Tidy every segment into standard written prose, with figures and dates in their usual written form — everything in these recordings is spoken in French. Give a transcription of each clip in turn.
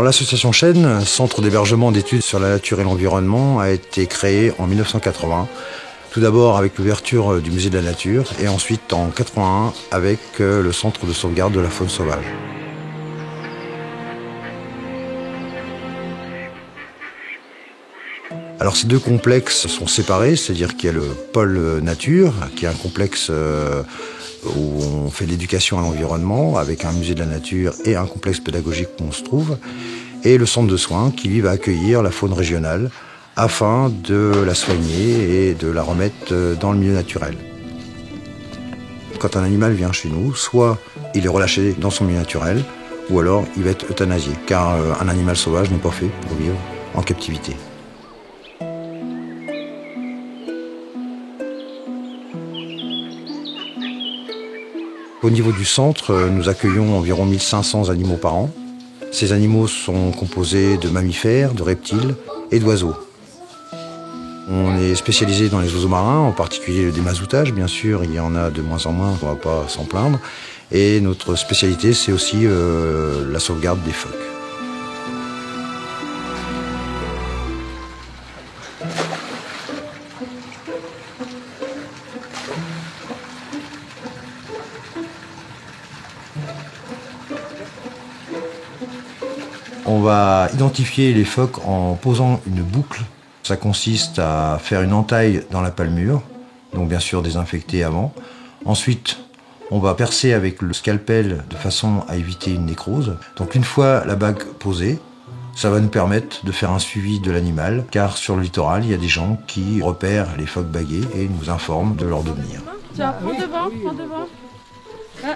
L'association Chêne, centre d'hébergement d'études sur la nature et l'environnement, a été créée en 1980. Tout d'abord avec l'ouverture du musée de la nature et ensuite en 1981 avec le centre de sauvegarde de la faune sauvage. Alors ces deux complexes sont séparés, c'est-à-dire qu'il y a le pôle nature, qui est un complexe où on fait de l'éducation à l'environnement avec un musée de la nature et un complexe pédagogique où on se trouve, et le centre de soins qui lui va accueillir la faune régionale afin de la soigner et de la remettre dans le milieu naturel. Quand un animal vient chez nous, soit il est relâché dans son milieu naturel, ou alors il va être euthanasié, car un animal sauvage n'est pas fait pour vivre en captivité. Au niveau du centre, nous accueillons environ 1500 animaux par an. Ces animaux sont composés de mammifères, de reptiles et d'oiseaux. On est spécialisé dans les oiseaux marins, en particulier le démazoutage, bien sûr, il y en a de moins en moins, on ne va pas s'en plaindre. Et notre spécialité, c'est aussi la sauvegarde des phoques. On va identifier les phoques en posant une boucle. Ça consiste à faire une entaille dans la palmure, donc bien sûr désinfecter avant. Ensuite, on va percer avec le scalpel de façon à éviter une nécrose. Donc une fois la bague posée, ça va nous permettre de faire un suivi de l'animal, car sur le littoral, il y a des gens qui repèrent les phoques bagués et nous informent de leur devenir. Tiens, prends devant, prends devant. Ah.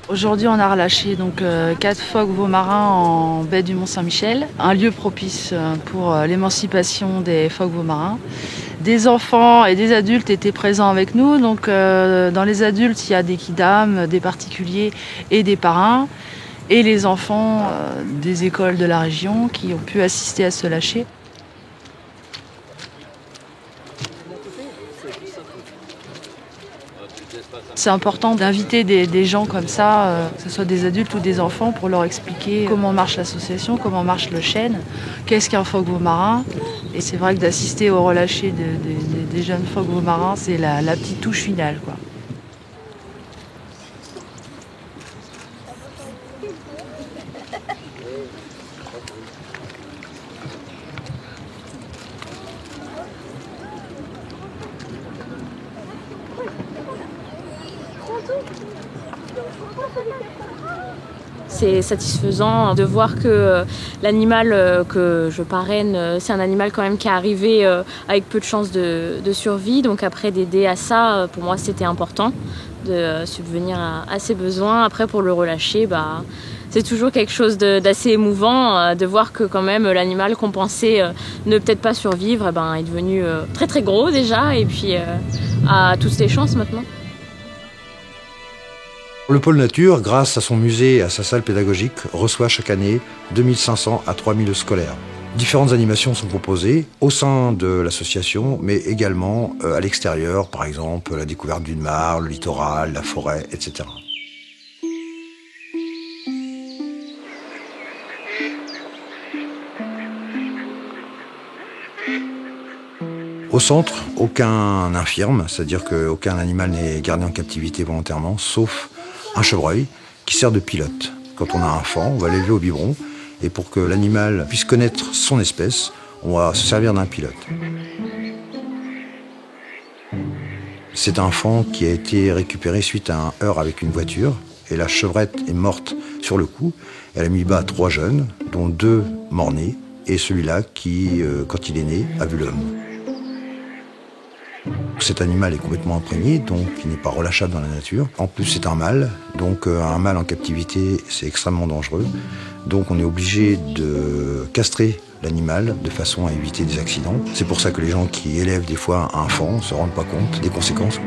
Aujourd'hui, on a relâché donc 4 phoques veaux-marins en baie du Mont-Saint-Michel, un lieu propice pour l'émancipation des phoques veaux-marins. Des enfants et des adultes étaient présents avec nous. Donc, dans les adultes, il y a des kidams, des particuliers et des parrains. Et les enfants des écoles de la région qui ont pu assister à ce lâcher. C'est important d'inviter des gens comme ça, que ce soit des adultes ou des enfants, pour leur expliquer comment marche l'association, comment marche le chêne, qu'est-ce qu'un phoque veau-marin. Et c'est vrai que d'assister au relâché des jeunes phoques veau-marins, c'est la petite touche finale, quoi. C'est satisfaisant de voir que l'animal que je parraine, c'est un animal quand même qui est arrivé avec peu de chances de survie. Donc après d'aider à ça, pour moi c'était important de subvenir à ses besoins. Après pour le relâcher, c'est toujours quelque chose d'assez émouvant de voir que quand même l'animal qu'on pensait ne peut-être pas survivre est devenu très très gros déjà et puis a toutes ses chances maintenant. Le pôle nature, grâce à son musée et à sa salle pédagogique, reçoit chaque année 2500 à 3000 scolaires. Différentes animations sont proposées au sein de l'association, mais également à l'extérieur, par exemple la découverte d'une mare, le littoral, la forêt, etc. Au centre, aucun infirme, c'est-à-dire qu'aucun animal n'est gardé en captivité volontairement, sauf un chevreuil qui sert de pilote. Quand on a un faon, on va l'élever au biberon et pour que l'animal puisse connaître son espèce, on va se servir d'un pilote. C'est un faon qui a été récupéré suite à un heurt avec une voiture et la chevrette est morte sur le coup. Elle a mis bas 3 jeunes, dont 2 morts-nés et celui-là qui, quand il est né, a vu l'homme. Cet animal est complètement imprégné, donc il n'est pas relâchable dans la nature. En plus, c'est un mâle, donc un mâle en captivité, c'est extrêmement dangereux. Donc on est obligé de castrer l'animal de façon à éviter des accidents. C'est pour ça que les gens qui élèvent des fois un faon ne se rendent pas compte des conséquences.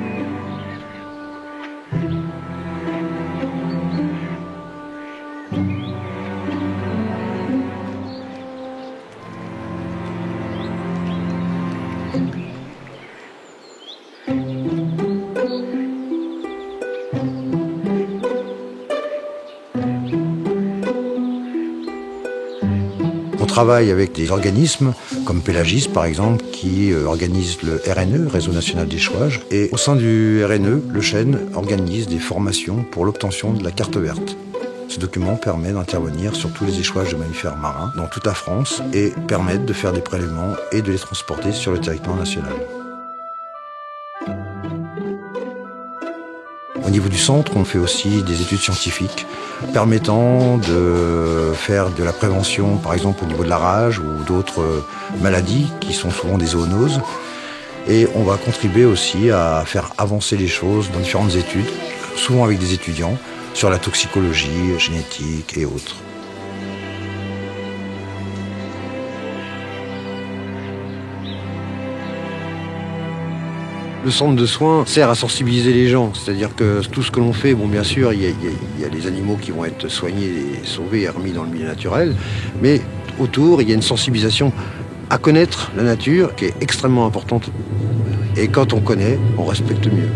travaille avec des organismes comme Pélagis par exemple qui organise le RNE, Réseau National d'Échouage. Et au sein du RNE, le chêne organise des formations pour l'obtention de la carte verte. Ce document permet d'intervenir sur tous les échouages de mammifères marins dans toute la France et permet de faire des prélèvements et de les transporter sur le territoire national. Au niveau du centre, on fait aussi des études scientifiques permettant de faire de la prévention, par exemple au niveau de la rage ou d'autres maladies qui sont souvent des zoonoses. Et on va contribuer aussi à faire avancer les choses dans différentes études, souvent avec des étudiants, sur la toxicologie, génétique et autres. Le centre de soins sert à sensibiliser les gens, c'est-à-dire que tout ce que l'on fait, bon bien sûr, il y a les animaux qui vont être soignés, sauvés et remis dans le milieu naturel, mais autour, il y a une sensibilisation à connaître la nature qui est extrêmement importante. Et quand on connaît, on respecte mieux.